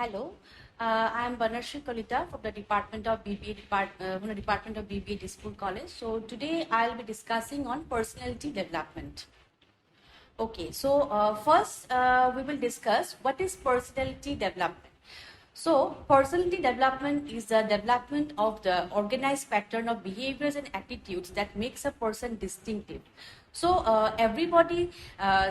Hello, I am Banashree Kalita from the Department of BBA Dispur College. So today I'll be discussing on personality development. Okay, so first we will discuss what is personality development. So, personality development is the development of the organized pattern of behaviors and attitudes that makes a person distinctive. So, everybody,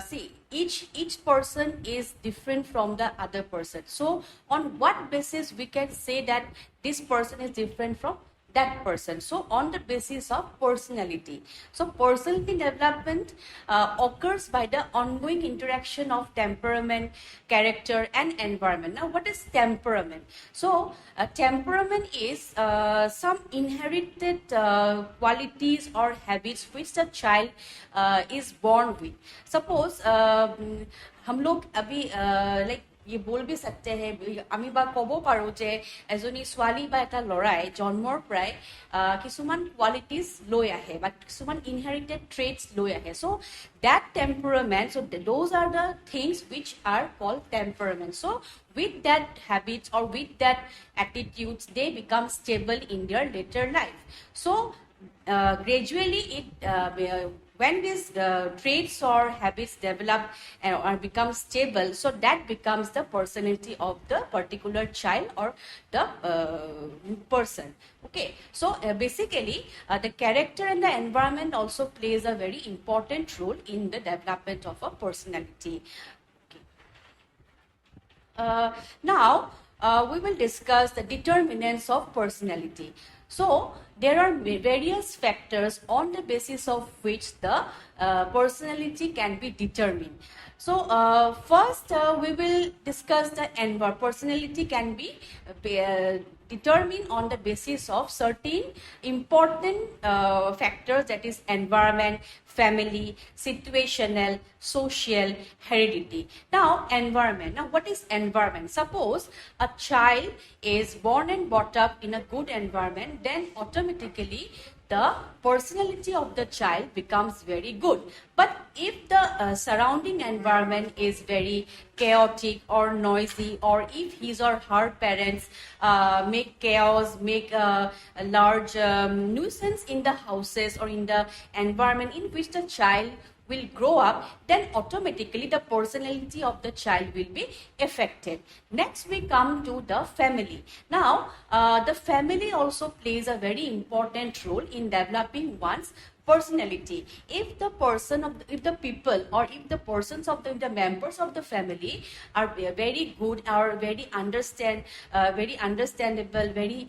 see, each person is different from the other person. So, on what basis we can say that this person is different from that person? So on the basis of personality. So personality development occurs by the ongoing interaction of temperament, character and environment. Now what is temperament? So temperament is some inherited qualities or habits which the child is born with. Suppose हम लोग अभी like ये बोल भी सकते हैं আমি বা ক'ব পাৰো যে এজনী ছোৱালী বা এটা ল'ৰাই জন্মৰ পৰাই কিছুমান কোৱালিটিজ লৈ আহে বা কিছুমান ইনহেৰিটেড ট্ৰেটস লৈ আহে so that temperament, so those are the things which are called temperament. So with that habits or with that attitudes they become stable in their later life. So gradually when these traits or habits develop or become stable, so that becomes the personality of the particular child or the person. Okay, so basically the character and the environment also plays a very important role in the development of a personality. Okay. Now we will discuss the determinants of personality. So there are various factors on the basis of which the personality can be determined. So first we will discuss the environment. Personality can be determined on the basis of certain important factors, that is environment, family, situational, social, heredity. Now environment. Now what is environment? Suppose a child is born and brought up in a good environment, then automatically the personality of the child becomes very good. But if the surrounding environment is very chaotic or noisy, or if his or her parents make chaos, make a large nuisance in the houses or in the environment in which the child will grow up, then automatically the personality of the child will be affected. Next we come to the family. Now the family also plays a very important role in developing one's personality. If the person of if the people or if the persons of the members of the family are very good, are very understandable, very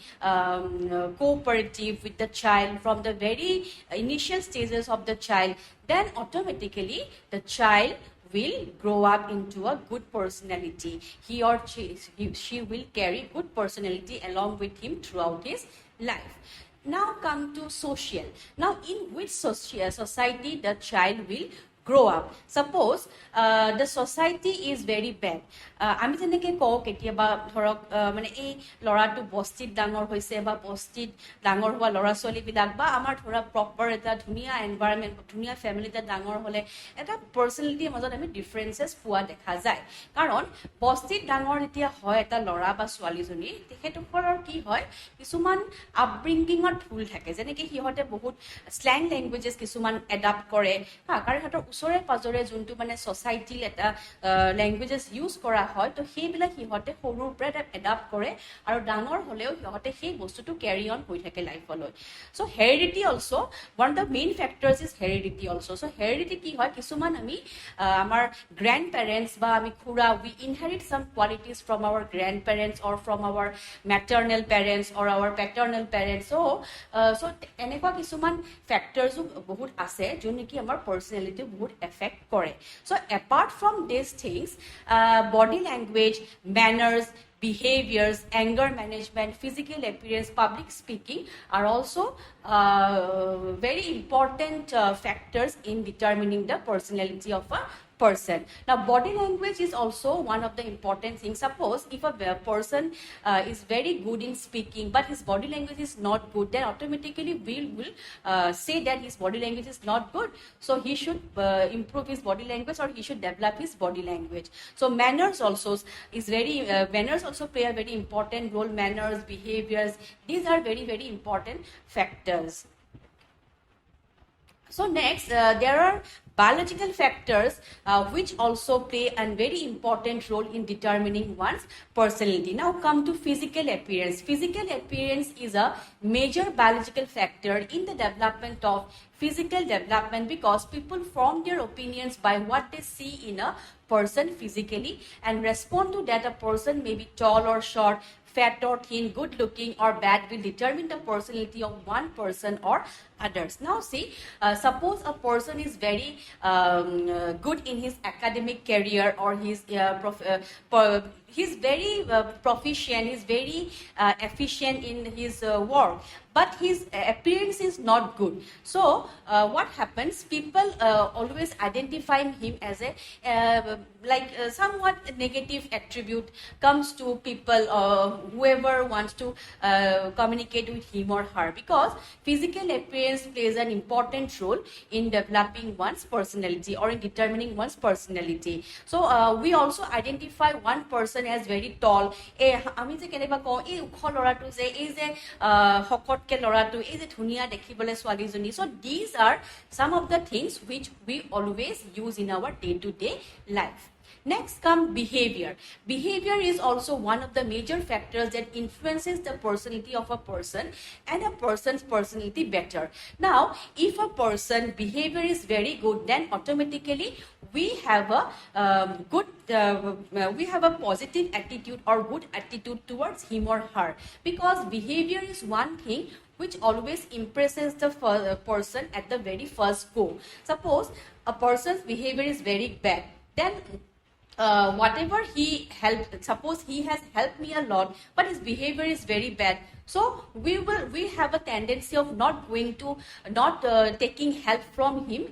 cooperative with the child from the very initial stages of the child, then automatically the child will grow up into a good personality. He or she will carry good personality along with him throughout his life. Now come to social. Now in which society the child will grow up. Suppose the society is very bad. আমি যেনেকৈ কওঁ কেতিয়াবা ধৰক মানে এই ল'ৰাটো বস্তিত ডাঙৰ হৈছে বা বস্তিত ডাঙৰ হোৱা ল'ৰা ছোৱালীবিলাক বা আমাৰ ধৰা প্ৰপাৰ এটা ধুনীয়া এনভাইৰনমেণ্ট, ধুনীয়া ফেমিলিতে ডাঙৰ হ'লে এটা পাৰ্চনেলিটিৰ মাজত আমি ডিফাৰেঞ্চেছ পোৱা দেখা যায়। কাৰণ বস্তিত ডাঙৰ যেতিয়া হয় এটা ল'ৰা বা ছোৱালীজনী, তেখেতসকলৰ কি হয় কিছুমান আপব্ৰিংগিঙত ভুল থাকে, যেনেকৈ সিহঁতে বহুত স্লেং লেংগুৱেজেছ কিছুমান এডাপ্ট কৰে, কাৰণ সিহঁতৰ ওচৰে পাজৰে যোনটো মানে ছ'চাইটিৰ এটা লেংগুৱেজেছ ইউজ কৰা হয়, তো সেইবিলাক সিহঁতে সৰুৰ পৰা এটা এডাপ্ট কৰে আৰু ডাঙৰ হ'লেও সিহঁতে সেই বস্তুটো কেৰি অন হৈ থাকে লাইফলৈ। So' heredity also' one of the main factors is heredity also'. So' heredity কি হয়, কিছুমান আমি আমাৰ গ্ৰেণ্ড পেৰেণ্টছ বা আমি খুৰা we inherit some qualities from our grandparents or from our maternal parents or our paternal parents. So' এনেকুৱা কিছুমান ফেক্টৰ্ছো বহুত আছে যোন নেকি আমাৰ পাৰ্চনেলিটি বহুত এফেক্ট কৰে। চ' এপাৰ্ট ফ্ৰম দিছ things, body language, manners, behaviors, anger management, physical appearance, public speaking are also very important factors in determining the personality of a person. Now, body language is also one of the important things. Suppose if a person is very good in speaking, but his body language is not good, then automatically we will say that his body language is not good. So he should improve his body language, or he should develop his body language. So manners also manners also play a very important role. Manners, behaviors, these are very, very important factors. So next, there are biological factors which also play a very important role in determining one's personality. Now come to physical appearance. Physical appearance is a major biological factor in the development of physical development, because people form their opinions by what they see in a person physically and respond to that. A person may be tall or short, fat or thin, good looking or bad, will determine the personality of one person or others. Now see, suppose a person is very good in his academic career, or he's very proficient, he's very efficient in his work, but his appearance is not good. So what happens, people always identify him as a somewhat negative attribute comes to people, whoever wants to communicate with him or her, because physical appearance plays an important role in developing one's personality or in determining one's personality. So we also identify one person as very tall. আমি যে কেনেবা কওঁ এই ওখ ল'ৰাটো যে এই যে হকতকে ল'ৰাটো এই যে ধুনীয়া দেখিবলৈ ছোৱালীজনী. So these are some of the things which we always use in our day-to-day life. Next come behavior. Behavior is also one of the major factors that influences the personality of a person and a person's personality better. Now, if a person behavior is very good, then automatically we have a positive attitude or good attitude towards him or her, because behavior is one thing which always impresses the person at the very first go. Suppose a person's behavior is very bad, then whatever he helped, suppose he has helped me a lot, but his behavior is very bad, so we have a tendency of not taking help from him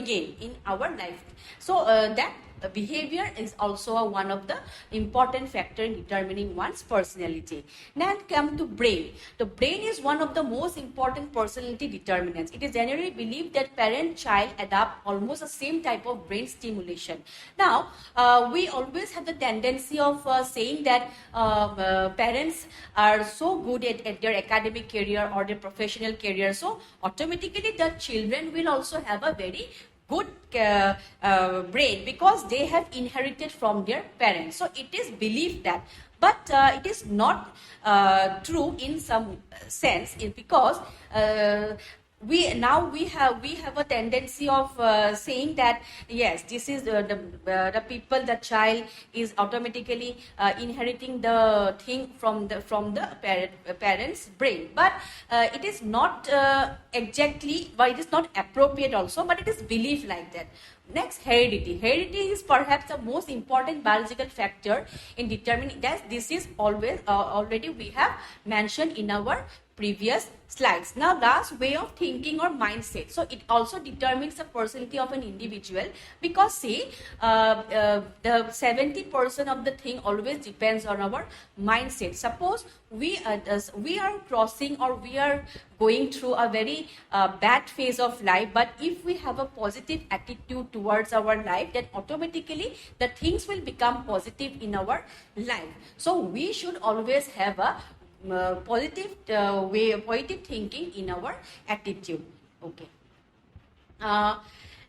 again in our life. So that behavior is also one of the important factor in determining one's personality. Now come to brain. The brain is one of the most important personality determinants. It is generally believed that parent-child adapt almost the same type of brain stimulation. Now we always have the tendency of saying that parents are so good at their academic career or their professional career, so automatically the children will also have a very good brain, because they have inherited from their parents. So it is believed that, but it is not true in some sense, because we have a tendency of saying that yes, this is the people, the child is automatically inheriting the thing from the parents' brain, but it is not exactly, but it is not appropriate also, but it is believed like that. Next, heredity. Heredity is perhaps the most important biological factor in determining that. This is always already we have mentioned in our previous slides. Now, last, way of thinking or mindset. So it also determines the personality of an individual, because see, the 70% of the thing always depends on our mindset. Suppose we are crossing, or we are going through a very bad phase of life, but if we have a positive attitude towards our life, then automatically the things will become positive in our life. So we should always have a positive thinking in our attitude. Okay.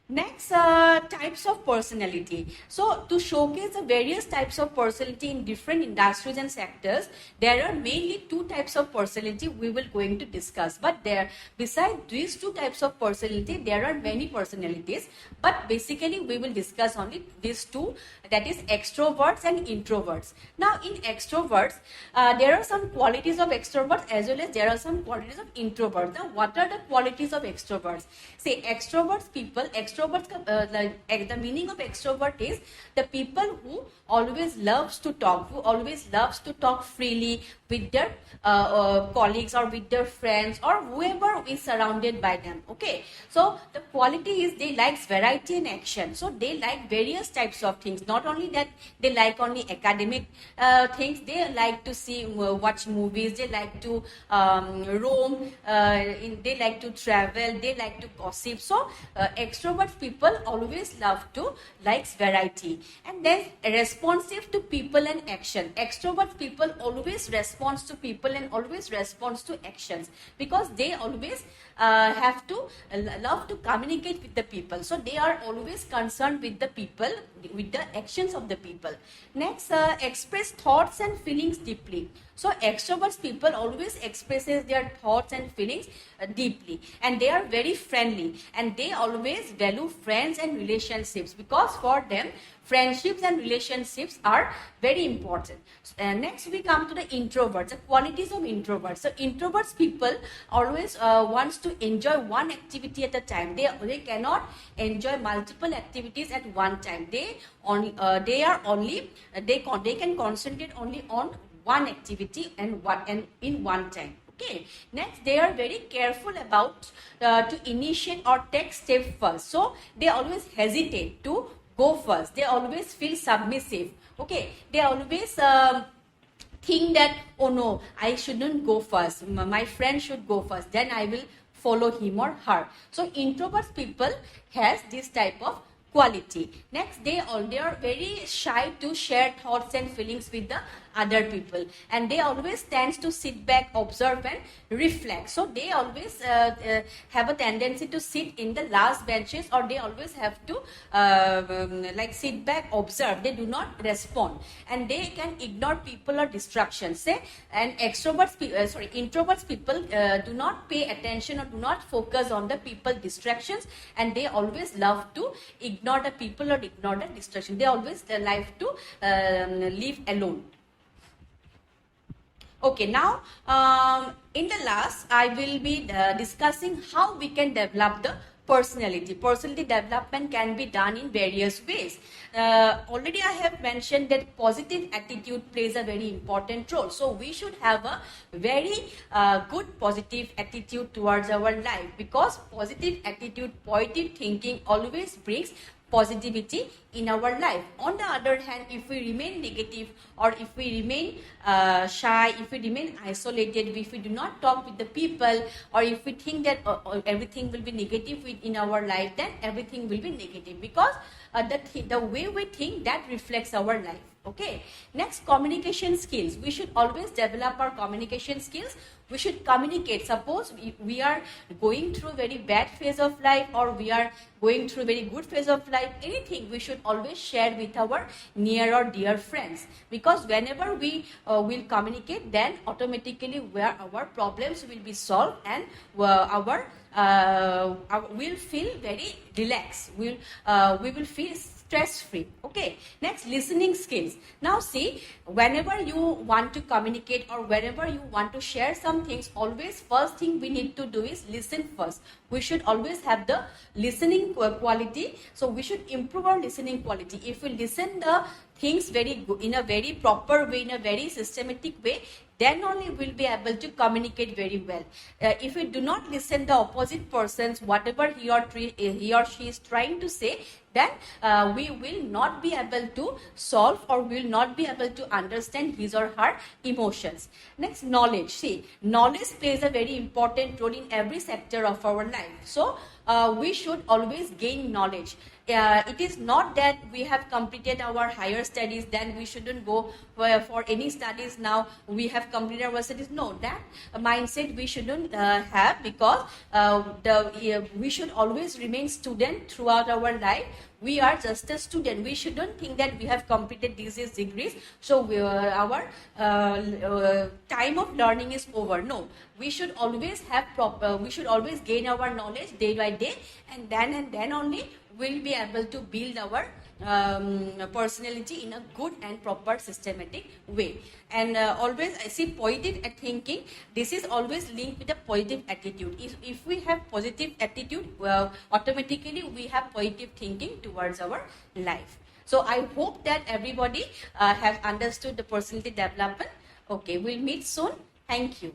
Next, types of personality. So to showcase the various types of personality in different industries and sectors, there are mainly two types of personality we will going to discuss. But besides these two types of personality, there are many personalities, but basically we will discuss only these two, that is extroverts and introverts. Now in extroverts, there are some qualities of extroverts as well as there are some qualities of introverts. Now what are the qualities of extroverts? Say extroverts extroverts, the meaning of extrovert is the people who always loves to talk, who always loves to talk freely with their colleagues or with their friends or whoever is surrounded by them. Okay, so the quality is they like variety in action. So they like various types of things. Not only that they like only academic things, they like to see, watch movies, they like to roam, they like to travel, they like to gossip. So extrovert people always love to likes variety. And then responsive to people and action. Extrovert people always responds to people and always responds to actions, because they always have to love to communicate with the people. So they are always concerned with the people, with the actions of the people. Next, express thoughts and feelings deeply. So extroverts people always expresses their thoughts and feelings deeply, and they are very friendly, and they always value friends and relationships, because for them friendships and relationships are very important. Next we come to the introverts, the qualities of introverts. So introverts people always wants to enjoy one activity at a time. They cannot enjoy multiple activities at one time. They can concentrate only on one activity and in one time. Okay. Next, they are very careful about to initiate or take step first. So they always hesitate to go first. They always feel submissive. Okay. They always think that, oh no, I shouldn't go first. My friend should go first. Then I will follow him or her. So introverts people has this type of quality. Next, they are very shy to share thoughts and feelings with the other people, and they always tends to sit back, observe and reflect. So they always have a tendency to sit in the last benches, or they always have to like sit back, observe. They do not respond, and they can ignore people or distractions. Say, and introverts people do not pay attention or do not focus on the people distractions, and they always love to ignore the people or ignore the distraction. They always like to live alone. Okay, now in the last, I will be discussing how we can develop the personality. Personality development can be done in various ways. Already I have mentioned that positive attitude plays a very important role. So we should have a very good positive attitude towards our life, because positive attitude, positive thinking always brings positivity in our life. On the other hand, if we remain negative, or if we remain shy, if we remain isolated, if we do not talk with the people, or if we think that everything will be negative in our life, then everything will be negative, because the way we think, that reflects our life. Okay. Next, communication skills. We should always develop our communication skills. We should communicate. Suppose we are going through very bad phase of life, or we are going through very good phase of life, anything we should always share with our near or dear friends, because whenever we will communicate, then automatically where our problems will be solved, and we'll feel very relaxed. We will feel stress-free. Okay. Next, listening skills. Now see, whenever you want to communicate, or whenever you want to share some things, always first thing we need to do is listen first. We should always have the listening quality. So we should improve our listening quality. If we listen the things in a very proper way, in a very systematic way, then only we'll be able to communicate very well. If we do not listen the opposite persons, whatever he or she is trying to say, then we will not be able to solve, or we will not be able to understand his or her emotions. Next, knowledge. See, knowledge plays a very important role in every sector of our life. So we should always gain knowledge. It is not that we have completed our higher studies, then we shouldn't go for any studies now. We have completed our studies. No, that mindset we shouldn't have, because we should always remain student throughout our life. We are just a student. We shouldn't think that we have completed these degrees, so our time of learning is over. No, we should always have we should always gain our knowledge day by day, and then only we'll be able to build our personality in a good and proper systematic way. And always I see positive thinking, this is always linked with a positive attitude. If we have positive attitude, automatically we have positive thinking towards our life. So I hope that everybody has understood the personality development. Okay, we'll meet soon. Thank you.